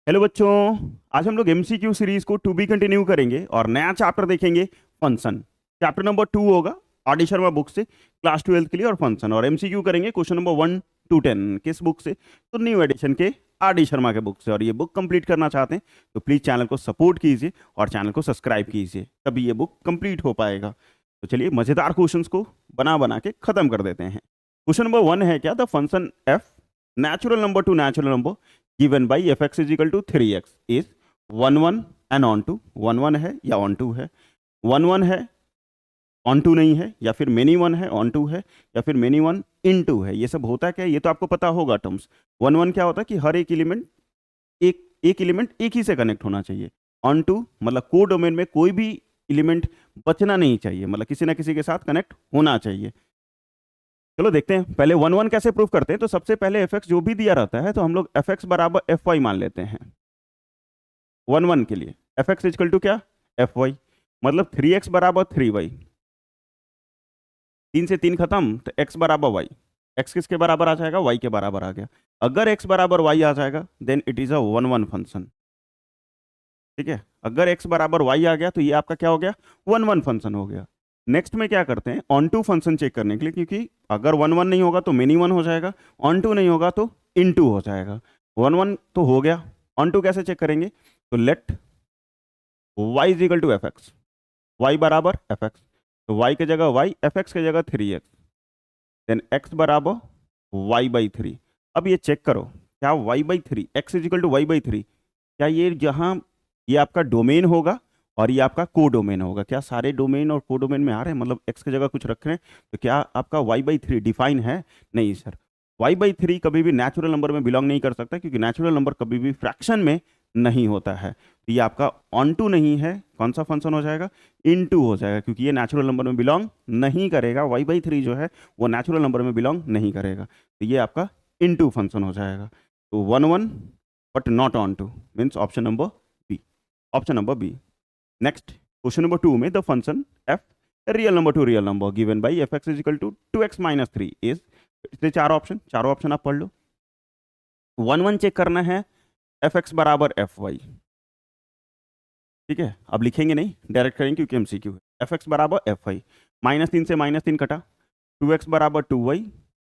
Hello बच्चों। आज हम लोग एमसीक्यू सीरीज को टू बी कंटिन्यू करेंगे और नया चैप्टर देखेंगे, फंक्शन। चैप्टर नंबर 2 होगा आर डी शर्मा बुक से, क्लास 12 के लिए। और फंक्शन और एमसीक्यू करेंगे क्वेश्चन नंबर 1 to 10 किस बुक से? तो न्यू एडिशन के आर डी शर्मा के बुक से। और ये बुक कंप्लीट करना चाहते हैं तो प्लीज चैनल को सपोर्ट कीजिए और चैनल को सब्सक्राइब कीजिए, तभी ये बुक कंप्लीट हो पाएगा। तो चलिए मजेदार क्वेश्चंस को बना बना के खत्म कर देते हैं। क्वेश्चन नंबर 1 है क्या, the function F natural number two natural number given by fx is equal to 3x is 1 1 and on to 1 1 है या on 2 है, 1 1 है on 2 नहीं है, या फिर many 1 है on 2 है, या फिर many 1 in 2 है। ये सब होता क्या है ये तो आपको पता होगा टर्म्स। 1 1 क्या होता है कि हर एक एलिमेंट एक एलिमेंट एक ही से कनेक्ट होना चाहिए। ऑन टू मतलब को डोमेन में कोई भी एलिमेंट बचना नहीं चाहिए, मतलब किसी ना किसी के साथ कनेक्ट होना चाहिए। चलो देखते हैं पहले 1 1 कैसे प्रूव करते हैं। तो सबसे पहले एफ एक्स जो भी दिया रहता है तो हम लोग एफ एक्स बराबर एफ वाई मान लेते हैं 1 1 के लिए। एफ एक्स इजकल टू क्या, एफ वाई, मतलब 3x बराबर 3y। 3 से 3 खत्म तो x बराबर y। x किसके बराबर आ जाएगा, y के बराबर आ गया। अगर x बराबर y आ जाएगा then it is a 1 1 function. ठीक है, अगर x बराबर y आ गया तो ये आपका क्या हो गया, 1 1 फंक्शन हो गया। नेक्स्ट में क्या करते हैं, ऑन टू फंक्शन चेक करने के लिए, क्योंकि अगर 1 1 नहीं होगा तो मेनी 1 हो जाएगा, ऑन टू नहीं होगा तो इन टू हो जाएगा। 1 1 तो हो गया, ऑन टू कैसे चेक करेंगे, तो let y is equal to f x, y बराबर एफ एक्स। तो y की जगह y, एफ एक्स की जगह 3x, देन x बराबर y बाई 3। अब ये चेक करो क्या y by 3, x is equal to y by 3, क्या ये जहां ये आपका डोमेन होगा और ये आपका को डोमेन होगा, क्या सारे डोमेन और को डोमेन में आ रहे हैं, मतलब x की जगह कुछ रख रहे हैं, तो क्या आपका y बाई 3 डिफाइन है? नहीं सर, y बाई 3 कभी भी नेचुरल नंबर में बिलोंग नहीं कर सकता, क्योंकि नेचुरल नंबर कभी भी फ्रैक्शन में नहीं होता है। तो ये आपका ऑन टू नहीं है, कौन सा फंक्शन हो जाएगा, इन टू हो जाएगा, क्योंकि ये नेचुरल नंबर में बिलोंग नहीं करेगा। y बाई 3 जो है वो नेचुरल नंबर में बिलोंग नहीं करेगा, तो ये आपका इन टू फंक्शन हो जाएगा। तो 1 1 but not onto means option number b, option number b. Next question number 2 में the function f real number to real number given by F x is equal to 2x minus 3 is, इसलिए चारों option आप पढ़ लो। 1 1 check करना है, F x बराबर F Y. ठीक है, अब लिखेंगे नहीं, डायरेक्ट करेंगे क्योंकि एमसीक्यू है। एफ एक्स बराबर एफ वाई, -3 से -3 कटा, 2x बराबर 2y,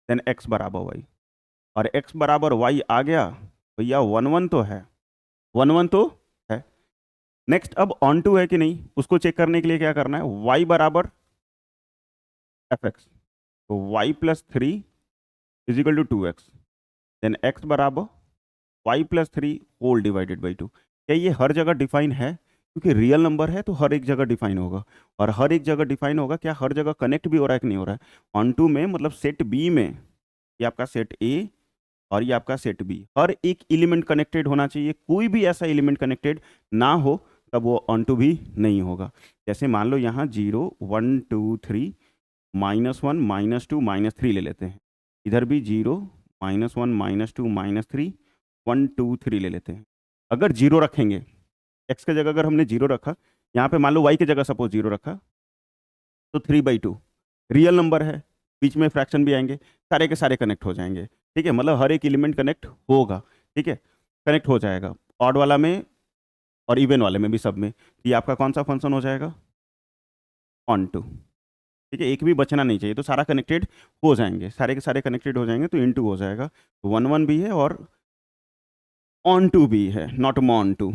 देन x बराबर y, और x बराबर y आ गया भैया, 1 1 तो है, 1 1 तो है। नेक्स्ट अब ऑन टू है कि नहीं उसको चेक करने के लिए क्या करना है, y बराबर एफ एक्स, तो y plus 3 is equal to 2x, then x बराबर y plus 3 whole divided by 2। क्या ये हर जगह डिफाइन है, क्योंकि रियल नंबर है तो हर एक जगह डिफाइन होगा, और हर एक जगह डिफाइन होगा, क्या हर जगह कनेक्ट भी हो रहा है कि नहीं हो रहा है। ऑन टू में मतलब सेट बी में ये आपका सेट ए और ये आपका सेट बी, हर एक एलिमेंट कनेक्टेड होना चाहिए, कोई भी ऐसा एलिमेंट कनेक्टेड ना हो तब वो ऑन टू भी नहीं होगा। जैसे मान लो यहाँ 0 1 2 3 -1 -2 -3 ले लेते हैं, इधर भी 0 -1 -2 -3 1 2 3 ले लेते हैं। अगर 0 रखेंगे, x की जगह अगर हमने 0 रखा, यहाँ पे मान लो y की जगह सपोज 0 रखा, तो 3/2 रियल नंबर है, बीच में फ्रैक्शन भी आएंगे, सारे के सारे कनेक्ट हो जाएंगे। ठीक है, मतलब हर एक एलिमेंट कनेक्ट होगा। ठीक है, कनेक्ट हो जाएगा, ऑड वाला में और इवन वाले में भी, सब में। ये आपका कौन सा फंक्शन हो जाएगा, ऑन टू। ठीक है, एक भी बचना नहीं चाहिए, तो सारा कनेक्टेड हो जाएंगे, सारे के सारे कनेक्टेड हो जाएंगे, तो इन टू हो जाएगा। तो 1 1 भी है और ऑन टू भी है, not onto,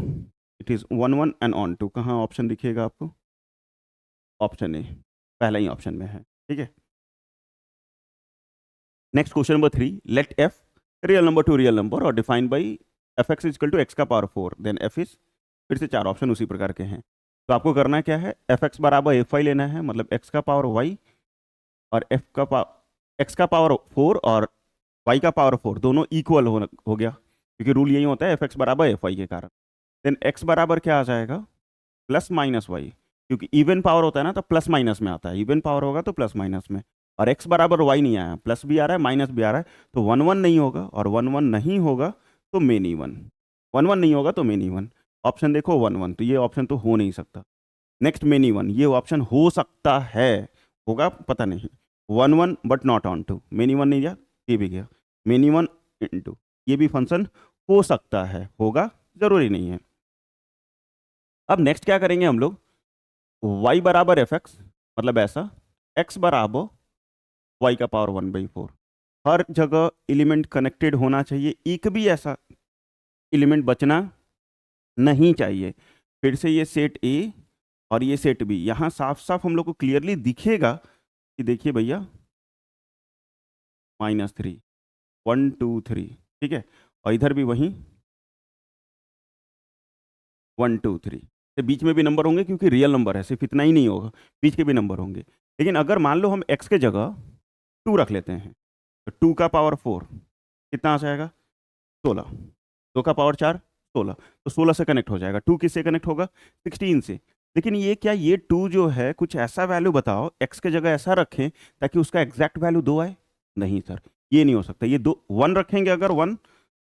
it is 1 1 and onto. कहाँ ऑप्शन दिखेगा आपको, ऑप्शन ए, पहला ही ऑप्शन में है। ठीक है, next question number 3, let F real number to real number और define by F X is equal to X का पावर 4, देन एफ इज, फिर से चार ऑप्शन उसी प्रकार के हैं। तो आपको करना क्या है, एफ एक्स बराबर एफ वाई लेना है, मतलब एक्स का पावर वाई और एफ का पावर एक्स का पावर 4 और वाई का पावर 4 दोनों इक्वल हो गया, क्योंकि रूल यही होता है एफ एक्स बराबर एफ वाई के कारण। देन एक्स बराबर क्या आ जाएगा, प्लस माइनस वाई, क्योंकि इवन पावर होता है ना तो प्लस माइनस में आता है, इवन पावर होगा तो प्लस माइनस में। और x बराबर y नहीं आया, प्लस भी आ रहा है माइनस भी आ रहा है, तो 1 1 नहीं होगा, और 1 1 नहीं होगा तो मेनी 1, 1 1 नहीं होगा तो मेनी 1। ऑप्शन देखो 1 1, तो ये ऑप्शन तो हो नहीं सकता। नेक्स्ट मेनी 1, ये ऑप्शन हो सकता है, होगा पता नहीं। 1 1 but not onto, many 1 नहीं गया, ये भी गया, मेनी 1 इंटू, ये भी फंक्शन हो सकता है, होगा जरूरी नहीं है। अब नेक्स्ट क्या करेंगे हम लोग, y बराबर एफ एक्स, मतलब ऐसा x बराबर y का पावर 1/4। हर जगह एलिमेंट कनेक्टेड होना चाहिए, एक भी ऐसा एलिमेंट बचना नहीं चाहिए। फिर से ये सेट ए और ये सेट बी, यहां साफ साफ हम लोग को क्लियरली दिखेगा कि देखिए भैया -3, 1 2 3, ठीक है, और इधर भी वहीं 1 2 3। तो बीच में भी नंबर होंगे क्योंकि रियल नंबर है, सिर्फ इतना ही नहीं होगा, बीच के भी नंबर होंगे। लेकिन अगर मान लो हम x के जगह 2 रख लेते हैं, तो 2 का पावर 4 कितना आ जाएगा, 16। 2 का पावर 4 16, तो 16 से कनेक्ट हो जाएगा। 2 किससे कनेक्ट होगा, 16 से। लेकिन ये क्या, ये 2 जो है कुछ ऐसा वैल्यू बताओ x के जगह ऐसा रखें ताकि उसका एग्जैक्ट वैल्यू 2 आए। नहीं सर, ये नहीं हो सकता। ये 2 1 रखेंगे अगर 1,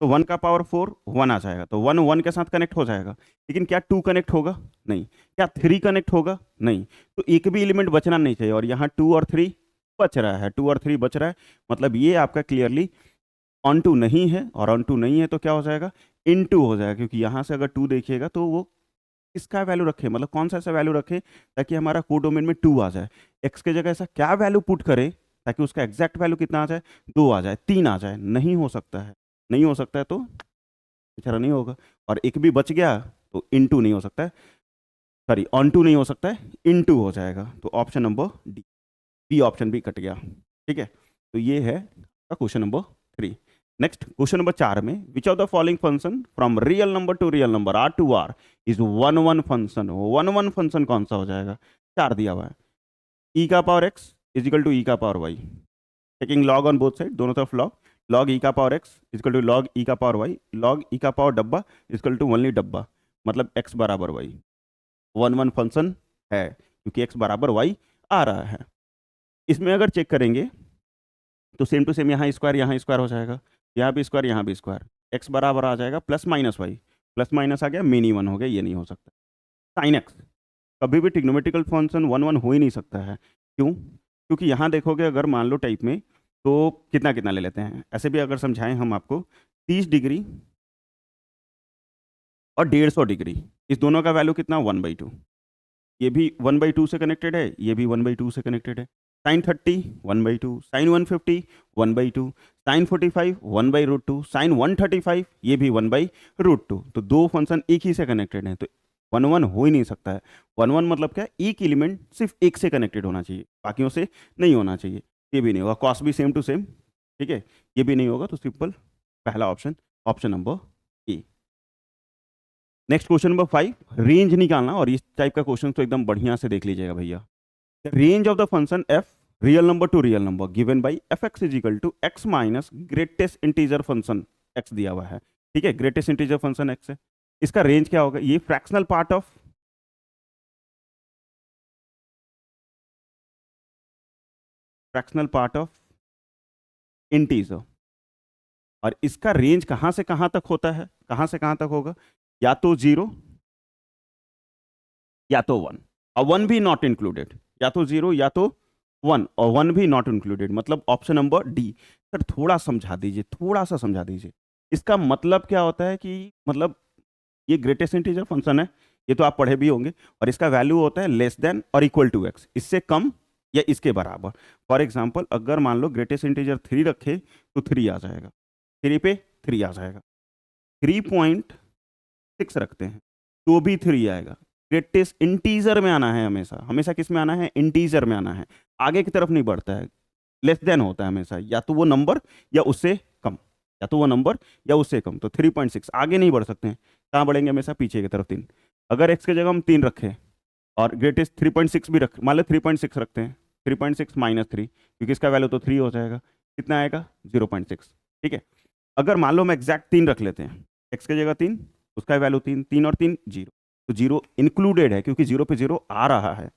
तो 1 का पावर 4 1 आ जाएगा, तो 1 1 के साथ कनेक्ट हो जाएगा। लेकिन क्या 2 कनेक्ट होगा, नहीं। क्या 3 कनेक्ट होगा, नहीं। तो एक भी एलिमेंट बचना नहीं चाहिए, और यहाँ 2 और 3 बच रहा है, 2 और 3 बच रहा है, मतलब ये आपका क्लियरली ऑन टू नहीं है। और ऑन टू नहीं है तो क्या हो जाएगा, इन टू हो जाएगा, क्योंकि यहाँ से अगर 2 देखिएगा तो वो इसका वैल्यू रखे, मतलब कौन सा ऐसा वैल्यू रखे ताकि हमारा कोडोमेन में 2 आ जाए। एक्स के जगह ऐसा क्या वैल्यू पुट करे ताकि उसका एग्जैक्ट वैल्यू कितना आ जाए, 2 आ जाए, 3 आ जाए। नहीं हो सकता है, नहीं हो सकता है, तो बेचारा नहीं होगा। और एक भी बच गया तो इन टू नहीं हो सकता है, सॉरी ऑन टू नहीं हो सकता है, इन टू हो जाएगा। तो option number d, b option भी कट गया। ठीक है, तो ये है question number 3। Next question number 4 में, which of the following function from real number to real number r to r is one one function. One one function कौन सा हो जाएगा, 4 दिया हुआ है। ई का power X is equal to E का power Y, taking log on both side, दोनों तरफ लॉग, लॉग ई का power X is equal to log E का पावर वाई, लॉग ई का पावर डब्बा इज इक्वल टू ओनली डब्बा, मतलब x बराबर वाई। वन वन फंक्शन है क्योंकि एक्स बराबर वाई आ रहा है। इसमें अगर चेक करेंगे तो सेम टू सेम यहाँ स्क्वायर हो जाएगा, यहाँ भी स्क्वायर, यहाँ भी स्क्वायर, एक्स बराबर आ जाएगा plus minus Y, plus minus आ गया मिनी वन हो गया, ये नहीं हो सकता। साइन एक्स, कभी भी ट्रिग्नोमेट्रिकल फंक्शन वन वन हो ही नहीं सकता है। क्यों, क्योंकि यहाँ देखोगे अगर मान लो टाइप में, तो कितना कितना ले लेते हैं, ऐसे भी अगर समझाएं हम आपको, 30 डिग्री और 150 डिग्री, इस दोनों का वैल्यू कितना, 1/2। ये भी 1/2 से कनेक्टेड है, ये भी 1/2 से कनेक्टेड है। साइन 30 1/2, साइन 150 1/2, साइन 45 1/√2, साइन 135 ये भी 1/√2। तो दो फंक्शन एक ही से कनेक्टेड हैं, तो वन वन हो ही नहीं सकता है। वन वन मतलब क्या, एक एलिमेंट सिर्फ एक से कनेक्टेड होना चाहिए, बाकियों से नहीं होना चाहिए। ये भी नहीं होगा, कॉस भी सेम टू सेम, ठीक है, ये भी नहीं होगा। तो सिंपल पहला option, option number A. Next question number 5, range निकालना, और इस टाइप का क्वेश्चन तो एकदम बढ़िया से देख लीजिएगा भैया। Range of the function f real number to real number given by F x is equal to x minus greatest integer function x दिया हुआ है, ठीक है, ग्रेटेस्ट इंटीजर फंक्शन एक्स है। इसका रेंज क्या होगा, ये फ्रैक्शनल पार्ट ऑफ इंटीजर, और इसका रेंज कहां से कहां तक होता है, कहां से कहां तक होगा, या तो 0 या तो 1, और 1 भी नॉट इंक्लूडेड, या तो 0 या तो 1, और 1 भी नॉट इंक्लूडेड, मतलब ऑप्शन नंबर डी। सर थोड़ा समझा दीजिए, थोड़ा सा समझा दीजिए, इसका मतलब क्या होता है कि मतलब ये ग्रेटेस्ट इंटीजर फंक्शन है, ये तो आप पढ़े भी होंगे, और इसका वैल्यू होता है लेस देन और इक्वल टू एक्स, इससे कम या इसके बराबर। फॉर एग्जाम्पल अगर मान लो ग्रेटेस्ट इंटीजर 3 रखे तो 3 आ जाएगा, 3 पे 3 आ जाएगा, 3.6 रखते हैं तो भी 3 आएगा। ग्रेटेस्ट इंटीजर में आना है हमेशा, हमेशा किस में आना है, इंटीजर में आना है, आगे की तरफ नहीं बढ़ता है, लेस देन होता है हमेशा, या तो वो नंबर या उससे कम, या तो वो नंबर या उससे कम। तो 3.6 आगे नहीं बढ़ सकते हैं, कहाँ बढ़ेंगे, हमेशा पीछे की तरफ 3। अगर एक्स की जगह हम 3 रखें और ग्रेटेस्ट 3.6 भी रख, मान लो 3.6 रखते हैं, 3.6 माइनस 3, क्योंकि इसका वैल्यू तो 3 हो जाएगा, कितना आएगा 0.6, ठीक है। अगर मान लो हम एग्जैक्ट 3 रख लेते हैं, एक्स की जगह 3, उसका वैल्यू 3, 3 और 3 0, तो 0 इंक्लूडेड है क्योंकि 0 पे 0 आ रहा है,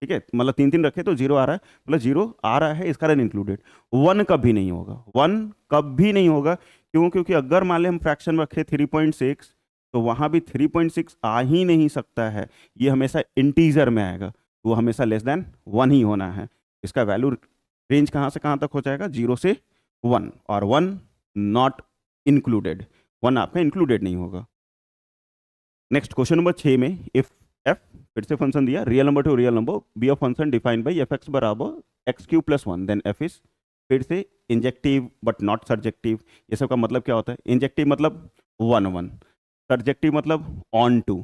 ठीक है, मतलब 3 3 रखे तो 0 आ रहा है, मतलब 0 आ रहा है, इसका रन इंक्लूडेड। 1 कभी नहीं होगा, 1 कभी नहीं होगा, क्यों, क्योंकि अगर मान ले हम फ्रैक्शन रखे 3.6, तो वहां भी 3.6 आ ही नहीं सकता है, ये हमेशा इंटीजर में आएगा, तो वो हमेशा लेस देन 1 ही होना है। इसका वैल्यू रेंज कहाँ से कहाँ तक हो जाएगा, 0 से 1, और 1 नॉट इंक्लूडेड, 1 आप में इंक्लूडेड नहीं होगा। नेक्स्ट क्वेश्चन नंबर 6 में इफ एफ, फिर से फंक्शन दिया, real number to real number, be of function defined by F x बराबर X cube plus one, then F is, फिर से इंजेक्टिव बट नॉट सर्जेक्टिव। ये सब का मतलब क्या होता है? इंजेक्टिव मतलब वन वन, सर्जेक्टिव मतलब ऑन टू,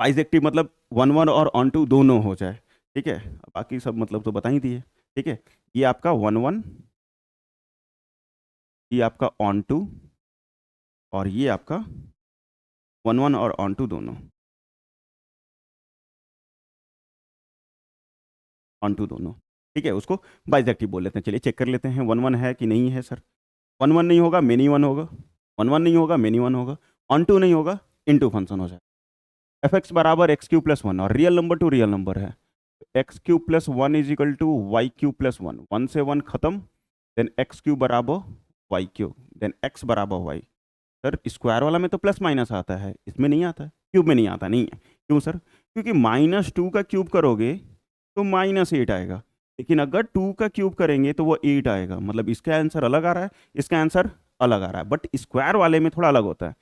बाइजेक्टिव मतलब वन वन और ऑन टू दोनों हो जाए। ठीक है, बाकी सब मतलब तो बता ही दिए। ठीक है, ये आपका वन वन, ये आपका ऑन टू, और ये आपका वन वन और ऑन टू दोनों, ऑन टू दोनों। ठीक है, उसको बाइजेक्टिव बोल लेते हैं। चलिए चेक कर लेते हैं वन वन है कि नहीं है सर। वन वन नहीं होगा, मेनी वन होगा, वन वन नहीं होगा, मेनी वन होगा, ऑन टू नहीं होगा, इन टू फंक्शन हो जाए। एफ एक्स बराबर एक्स क्यू प्लस वन, और real number to real number है, X cube plus one is equal to Y cube plus one, one से वन खत्म, देन एक्स क्यू बराबर वाई क्यू, देन एक्स बराबर Y. Sir square वाला में तो plus minus आता है, इसमें नहीं आता है, क्यूब में नहीं आता, नहीं है। क्यों सर? क्योंकि माइनस टू का क्यूब करोगे तो माइनस एट आएगा, लेकिन अगर टू का क्यूब करेंगे तो वो एट आएगा। मतलब इसका आंसर अलग आ रहा है, इसका आंसर अलग आ रहा है, बट स्क्वायर वाले में थोड़ा अलग होता है।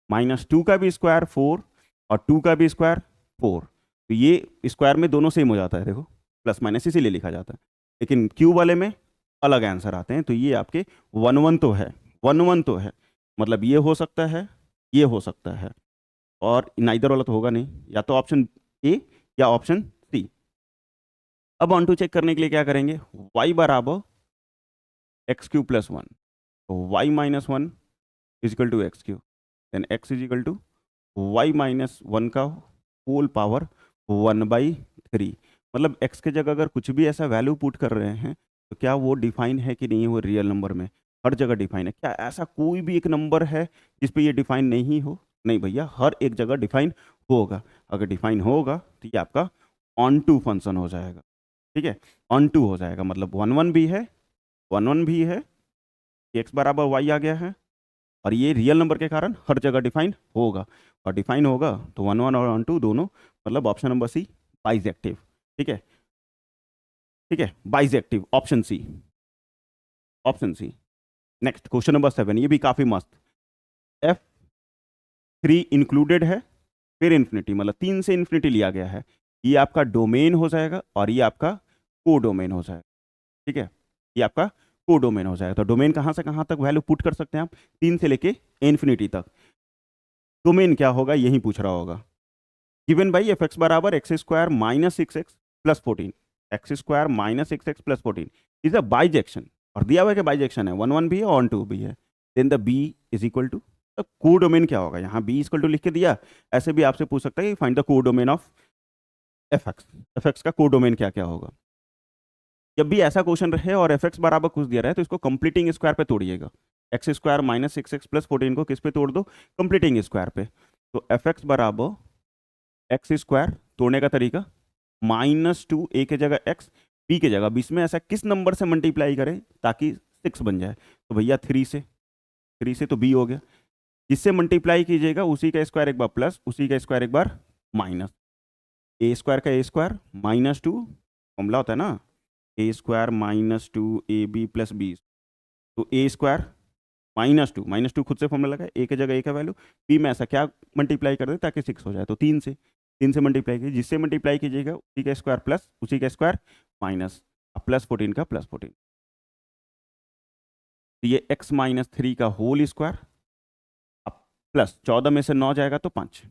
माइनस टू का भी स्क्वायर फोर, और टू का भी स्क्वायर फोर, तो ये स्क्वायर में दोनों सेम हो जाता है, देखो प्लस माइनस इसीलिए लिखा जाता है। लेकिन क्यूब वाले में अलग आंसर आते हैं। तो ये आपके वन वन तो है, वन वन तो है, मतलब ये हो सकता है, ये हो सकता है, और नाइदर वाला तो होगा नहीं, या तो ऑप्शन ए या ऑप्शन सी। अब ऑन टू चेक करने के लिए क्या करेंगे? y बराबर एक्स क्यू प्लस वन, तो y minus one is equal to X cube, then x is equal to Y minus one का whole power one by three. मतलब x के जगह अगर कुछ भी ऐसा वैल्यू पुट कर रहे हैं तो क्या वो डिफाइन है कि नहीं? वो रियल नंबर में हर जगह डिफाइन है क्या? ऐसा कोई भी एक नंबर है जिस पे ये डिफाइन नहीं हो? नहीं भैया, हर एक जगह डिफाइन होगा। अगर डिफाइन होगा तो ये आपका ऑन टू फंक्शन हो जाएगा। ठीक है, ऑन टू हो जाएगा, मतलब वन वन भी है, वन वन भी है, एक्स बराबर वाई आ गया है, और ये रियल नंबर के कारण हर जगह डिफाइन होगा। और डिफाइन होगा तो वन वन और वन टू दोनों, मतलब ऑप्शन नंबर सी बाइजेक्टिव। ठीक है, ठीक है, bijective, option c, option c. Next question number 7, ये भी काफी मस्त। एफ थ्री इंक्लूडेड है, फिर इन्फिनिटी, मतलब तीन से इन्फिनिटी लिया गया है, ये आपका डोमेन हो जाएगा और ये आपका को डोमेन हो जाएगा। ठीक है, ये आपका को डोमेन हो जाएगा। तो डोमेन कहाँ से कहाँ तक वैल्यू पुट कर सकते हैं आप? तीन से लेके इन्फिनिटी तक। डोमेन क्या होगा यही पूछ रहा होगा। गिवन बाई एफ एक्स बराबर x square minus six x plus fourteen, x square minus six x plus fourteen is a bijection, और दिया हुआ है कि बाइजेक्शन है, वन वन भी है, ऑन टू भी है, then the b is equal to, को डोमेन क्या होगा? यहाँ बी इक्वल टू लिख के दिया, ऐसे भी आपसे पूछ सकता है कि फाइंड द को domain of F x, F x का को डोमेन क्या क्या होगा। जब भी ऐसा क्वेश्चन रहे और एफ एक्स बराबर कुछ दिया रहे तो इसको कंप्लीटिंग स्क्वायर पे तोड़िएगा। X square minus six x plus fourteen को किस पे तोड़ दो? कंप्लीटिंग स्क्वायर पे। तो एफ एक्स बराबर एक्स स्क्वायर, तोड़ने का तरीका माइनस टू, ए के जगह एक्स, बी के जगह, बीच में ऐसा किस नंबर से मल्टीप्लाई करें ताकि सिक्स बन जाए? तो भैया थ्री से, थ्री से तो बी हो गया, जिससे मल्टीप्लाई कीजिएगा उसी का स्क्वायर एक बार प्लस, उसी का स्क्वायर एक बार माइनस, ए स्क्वायर का a square minus two, formula होता है ना, a square minus two a b plus b, तो ए स्क्वायर माइनस टू खुद से फॉर्मूला लगा, ए के जगह ए का वैल्यू, बी में ऐसा क्या मल्टीप्लाई कर दे ताकि सिक्स हो जाए? तो तीन से, तीन से मल्टीप्लाई कीजिए, जिससे मल्टीप्लाई कीजिएगा उसी का स्क्वायर प्लस, उसी का स्क्वायर माइनस, प्लस फोर्टीन का प्लस फोर्टीन, तो ये एक्स माइनस थ्री का होल स्क्वायर, अब प्लस 14 में से 9 जाएगा तो 5,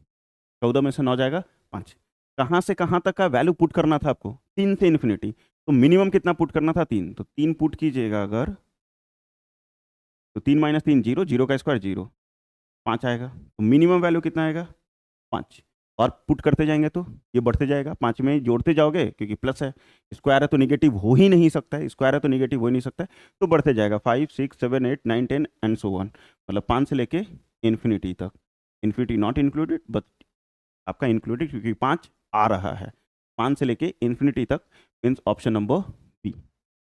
14 में से 9 जाएगा 5। कहाँ से कहाँ तक का वैल्यू पुट करना था आपको? तीन से इन्फिनिटी, तो मिनिमम कितना पुट करना था? तीन, तो तीन पुट कीजिएगा अगर, तो तीन माइनस तीन जीरो, जीरो का स्क्वायर जीरो, पाँच आएगा, तो मिनिमम वैल्यू कितना आएगा? पाँच। और पुट करते जाएंगे तो ये बढ़ते जाएगा, पाँच में जोड़ते जाओगे क्योंकि प्लस है, स्क्वायर है तो निगेटिव हो ही नहीं सकता है, स्क्वायर है तो निगेटिव हो ही नहीं सकता है, तो बढ़ते जाएगा, five six seven eight nine ten and so on, मतलब पाँच से लेके इन्फिनिटी तक। इन्फिनिटी नॉट इंक्लूडेड बट आपका इंक्लूडेड क्योंकि पाँच आ रहा है, पाँच से लेके इन्फिनिटी तक, means option number b,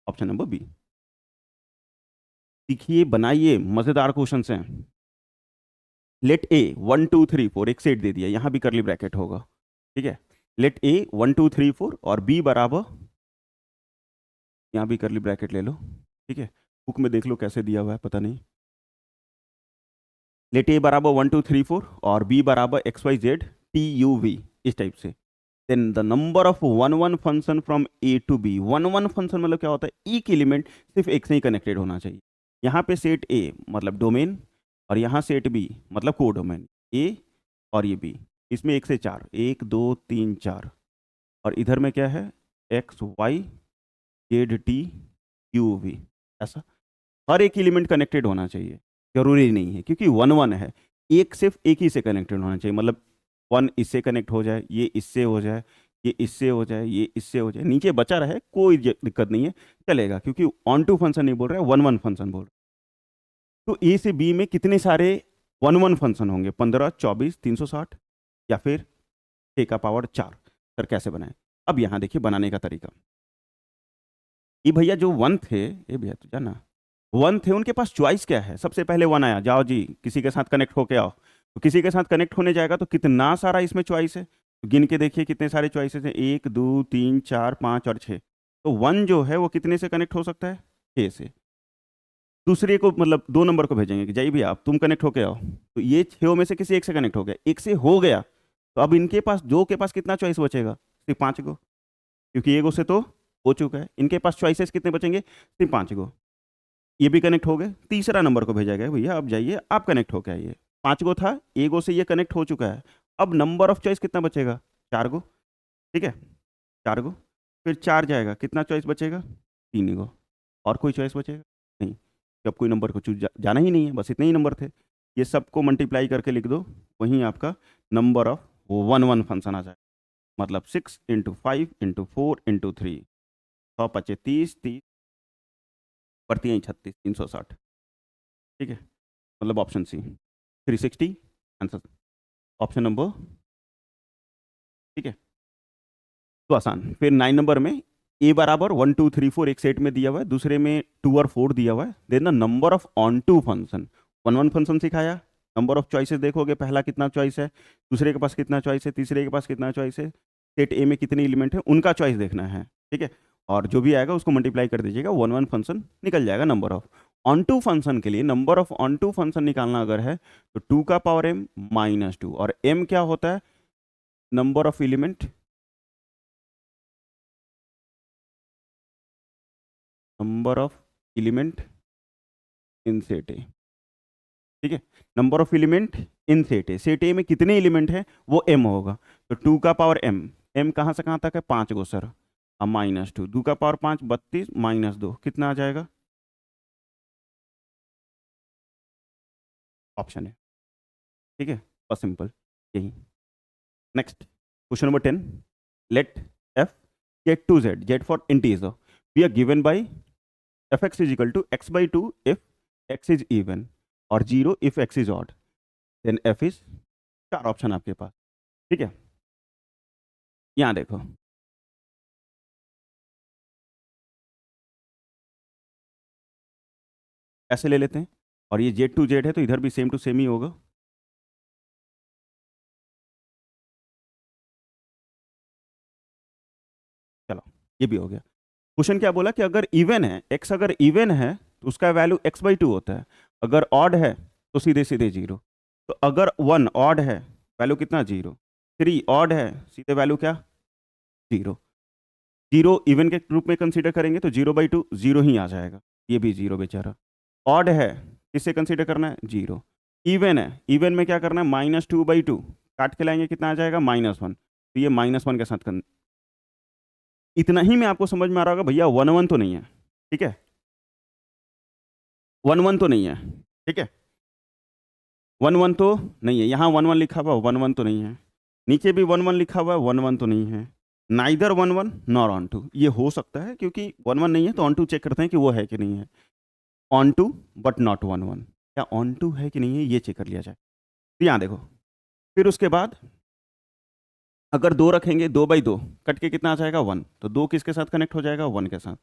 option number b. देखिए बनाइए, मज़ेदार क्वेश्चन हैं। Let a one two three four, एक सेट दे दिया, यहाँ भी करली ब्रैकेट होगा। ठीक है, let a one two three four और बी बराबर, यहाँ भी करली ब्रैकेट ले लो। ठीक है, बुक में देख लो कैसे दिया हुआ है, पता नहीं, लेट ए बराबर 1 2 3 4 और बी बराबर x y z t u v, इस टाइप से। Then the number of one one function from a to b. One one function मतलब क्या होता है, एक एलिमेंट सिर्फ एक से ही कनेक्टेड होना चाहिए। यहाँ पे सेट ए मतलब डोमेन, और यहाँ सेट बी मतलब को डोमेन, ए और ये बी, इसमें एक से चार, एक दो तीन चार, और इधर में क्या है, x y z t u v, ऐसा हर एक एलिमेंट कनेक्टेड होना चाहिए। जरूरी नहीं है क्योंकि वन वन है, एक सिर्फ एक ही से कनेक्टेड होना चाहिए। मतलब वन इससे कनेक्ट हो जाए, ये इससे हो जाए, ये इससे हो जाए, ये इससे हो जाए, नीचे बचा रहे कोई दिक्कत नहीं है, चलेगा, क्योंकि ऑन टू फंक्शन नहीं बोल रहे हैं, वन वन फंक्शन बोल रहे हैं। तो ए से बी में कितने सारे वन वन फंक्शन होंगे, 15 24 360, या फिर k का पावर 4। सर कैसे बनाए, अब यहाँ देखिए बनाने का तरीका। ये भैया जो वन थे, ये भैया तो जाना वन थे, उनके पास चॉइस क्या है, सबसे पहले वन आया, जाओ जी किसी के साथ कनेक्ट होके आओ, तो किसी के साथ कनेक्ट होने जाएगा तो कितना सारा इसमें चॉइस है, तो गिन के देखिए कितने सारे चॉइसेस हैं, 1 2 3 4 5 और 6। तो वन जो है वो कितने से कनेक्ट हो सकता है, 6 से। दूसरे को मतलब 2 नंबर को भेजेंगे कि जाइए भैया आप तुम कनेक्ट होके आओ, तो ये 6 में से किसी एक से कनेक्ट हो गया, एक से हो गया, तो अब इनके पास दो के पास कितना चॉइस बचेगा, सिर्फ 5 को, क्योंकि एक से तो हो चुका है, इनके पास चॉइसेस कितने बचेंगे, सिर्फ 5 को। ये भी कनेक्ट हो गए, तीसरा नंबर को भेजा गया, भैया अब जाइए आप कनेक्ट होके आइए, 5 गो था, एगो से ये कनेक्ट हो चुका है, अब नंबर ऑफ चॉइस कितना बचेगा, 4 गो, ठीक है, 4 गो, फिर 4 जाएगा, कितना चॉइस बचेगा, 3 गो, और कोई चॉइस बचेगा नहीं, जब कोई नंबर को चूज जाना ही नहीं है, बस इतने ही नंबर थे, ये सबको मल्टीप्लाई करके लिख दो, वहीं आपका number of one one function आ जाएगा, मतलब 6 इंटू 5 इंटू 4 इंटू 3, 100 25 30 30 बढ़ती हैं 36 360, ठीक है, मतलब option c 360 answer, option number, ठीक है। तो आसान, फिर 9 नंबर में ए बराबर 1 2 3 4 एक सेट में दिया हुआ है, दूसरे में 2 और 4 दिया हुआ है, then the number of onto function, one one function सिखाया, नंबर ऑफ चॉइसेस देखोगे, पहला कितना चॉइस है, दूसरे के पास कितना चॉइस है, तीसरे के पास कितना चॉइस है, सेट ए में कितने एलिमेंट है उनका चॉइस देखना है, ठीक है, और जो भी आएगा उसको मल्टीप्लाई कर दीजिएगा, वन वन फंक्शन निकल जाएगा। Number of onto function के लिए number of onto function निकालना अगर है तो 2 का पावर m -2, और m क्या होता है, number of element, number of element in set ए, ठीक है, number of element in set A, set ए में कितने एलिमेंट है वो m होगा, तो 2 का पावर m, m कहाँ से कहाँ तक है, 5 गो सर, अब -2, 2 का पावर 5 32 -2 कितना आ जाएगा, ऑप्शन है, ठीक है, और सिंपल यही। Next question number 10, let f get to z, z for integer, we are given by fx is equal to x by 2 if x is even और 0 if x is odd, then f is, 4 option आपके पास, ठीक है। यहाँ देखो, ऐसे ले लेते हैं, और ये z टू z है तो इधर भी सेम टू सेम ही होगा, चलो ये भी हो गया। क्वेश्चन क्या बोला कि अगर इवन है, x अगर इवन है तो उसका वैल्यू x बाई 2 होता है, अगर ऑड है तो सीधे सीधे 0, तो अगर 1 ऑड है वैल्यू कितना, 0, 3 ऑड है सीधे वैल्यू क्या, 0, 0 इवन के रूप में कंसीडर करेंगे तो 0/2 0 ही आ जाएगा, ये भी 0 बेचारा, ऑड है किससे कंसीडर करना है, 0, इवन है, इवन में क्या करना है, -2/2 काट के लाएंगे कितना आ जाएगा, -1, तो ये -1 के साथ इतना ही में आपको समझ में आ रहा होगा भैया 1 1 तो नहीं है, ठीक है, 1 1 तो नहीं है, ठीक है, 1 1 तो नहीं है, यहाँ 1 1 लिखा हुआ 1 1 तो नहीं है, नीचे भी 1 1 लिखा हुआ है 1 1 तो नहीं है, नाइदर 1 1 नॉर ऑन टू, ये हो सकता है क्योंकि 1 1 नहीं है तो ऑन टू चेक करते हैं कि वो है कि नहीं है, ऑन टू बट नॉट 1 1, क्या ऑन टू है कि नहीं है ये चेक कर लिया जाए। तो यहाँ देखो, फिर उसके बाद अगर 2 रखेंगे, 2/2 कट के कितना आ जाएगा, 1, तो 2 किसके साथ कनेक्ट हो जाएगा, 1 के साथ,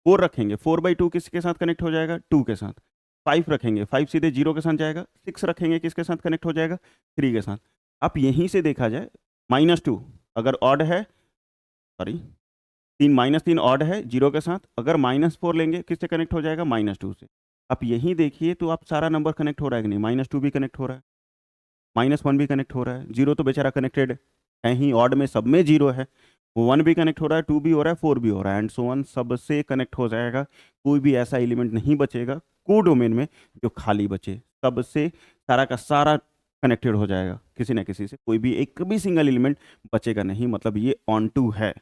4 रखेंगे, 4/2 किसके साथ कनेक्ट हो जाएगा, 2 के साथ, 5 रखेंगे, 5 सीधे 0 के साथ जाएगा, 6 रखेंगे किसके साथ कनेक्ट हो जाएगा, 3 के साथ। अब यहीं से देखा जाए -2 अगर ऑड है, सॉरी 3 -3 ऑड है 0 के साथ, अगर -4 लेंगे किससे कनेक्ट हो जाएगा, -2 से, आप यहीं देखिए तो आप सारा नंबर कनेक्ट हो रहा है कि नहीं, -2 भी कनेक्ट हो रहा है, -1 भी कनेक्ट हो रहा है, 0 तो बेचारा कनेक्टेड है ही, ऑड में सब में 0 है, 1 भी कनेक्ट हो रहा है, 2 भी हो रहा है, 4 भी हो रहा है, एंड सो ऑन, सबसे कनेक्ट हो जाएगा। कोई भी ऐसा एलिमेंट नहीं बचेगा कोडोमेन में जो खाली बचे, सबसे सारा का सारा कनेक्टेड हो जाएगा किसी ना किसी से, कोई भी एक भी सिंगल एलिमेंट बचेगा नहीं। मतलब ये ऑन टू है,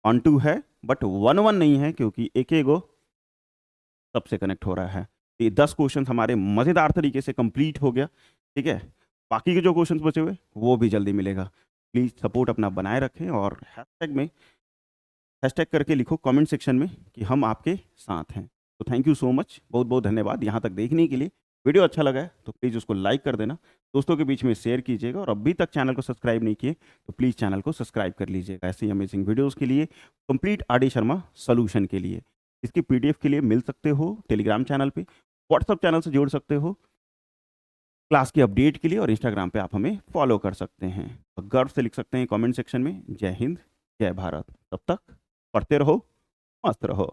ऑन टू है, बट 1 1 नहीं है क्योंकि एक एगो सबसे कनेक्ट हो रहा है। ये 10 क्वेश्चन हमारे मज़ेदार तरीके से कंप्लीट हो गया। ठीक है, बाकी के जो क्वेश्चंस बचे हुए वो भी जल्दी मिलेगा। प्लीज़ सपोर्ट अपना बनाए रखें और हैशटैग करके लिखो कमेंट सेक्शन में कि हम आपके साथ हैं। तो थैंक यू सो मच, बहुत बहुत धन्यवाद यहाँ तक देखने के लिए। वीडियो अच्छा लगा है तो प्लीज़ उसको लाइक कर देना, दोस्तों के बीच में शेयर कीजिएगा, और अभी तक चैनल को सब्सक्राइब नहीं किए तो प्लीज़ चैनल को सब्सक्राइब कर लीजिएगा ऐसे ही अमेजिंग वीडियोज़ के लिए, कंप्लीट आर.डी. शर्मा सोल्यूशन के लिए। इसकी PDF के लिए मिल सकते हो टेलीग्राम चैनल पे, व्हाट्सअप चैनल से जोड़ सकते हो क्लास की अपडेट के लिए, और इंस्टाग्राम पे आप हमें फॉलो कर सकते हैं। तो गर्व से लिख सकते हैं कमेंट सेक्शन में, जय हिंद, जय भारत। तब तक पढ़ते रहो, मस्त रहो।